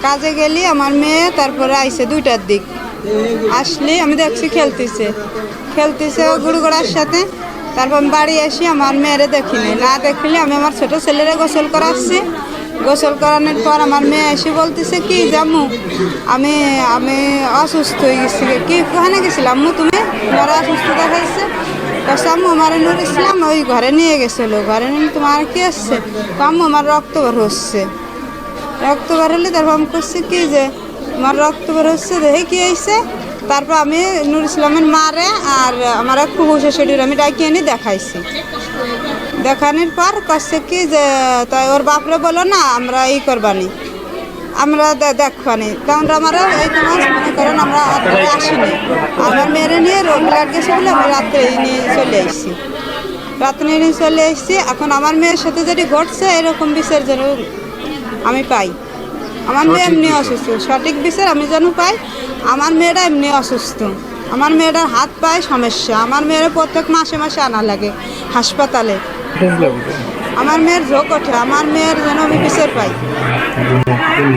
কাজে গেলি আমার মেয়ে, তারপরে আইসে 2টার দিক আসলে আমি দেখছি খেলতেছে গুড়গুড়ার সাথে। তারপর আমি বাড়ি আসি, আমার মেয়েরে দেখিনি, না দেখলে আমি আমার ছোট ছেলেরে গোসল করাচ্ছি। গোসল করানোর পর আমার মেয়ে এসে বলতেছে কি জাম্মু আমি আমি অসুস্থ হয়ে গেছি। কি কোখানে গেছিলাম আম্মু তুমি, তোমার অসুস্থতা হয়েছে? আম্মু আমার নুর ইসলাম ওই ঘরে নিয়ে গেছিলো, ঘরে নিয়ে তোমার কি আসছে? আম্মু আমার রক্ত বের হচ্ছে। রক্ত বের হলে তারপর আমি করছি কি যে আমার রক্ত বের হচ্ছে, দেখে কি হয়েছে। তারপর আমি নুর ইসলামের মারে আর আমার এক খুব শাশুড়ির আমি ডাকি এনে দেখাইছি। দেখানোর পর কাছে কি যে তাই ওর বাপরে বলো না আমরা ই করবানি, আমরা দেখবানি। তখন আমার এই তোমার মনে করেন আমরা আসিনি, আমার মেয়েরে নিয়ে ব্লাড গেছে বলে আমি রাত্রে নিয়ে চলে এসেছি। রাত্রে নিয়ে চলে এসেছি। এখন আমার মেয়ের সাথে যদি ঘটছে এরকম বিচার যেন আমি পাই। আমার মেয়ে এমনি অসুস্থ, সঠিক বিচার আমি যেন পাই। আমার মেয়েরা এমনি অসুস্থ, আমার মেয়েটার হাত পায়ে সমস্যা, আমার মেয়েরা প্রত্যেক মাসে মাসে আনা লাগে হাসপাতালে। আমার মেয়ের ঝোঁক ওঠে, আমার মেয়ের যেন আমি বিচার পাই।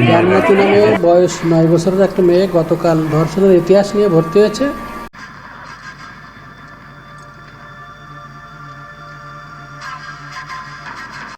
জান্নাতি নামে বয়স 9 বছরের একটা মেয়ে গতকাল ধর্ষণের ইতিহাস নিয়ে ভর্তি হয়েছে।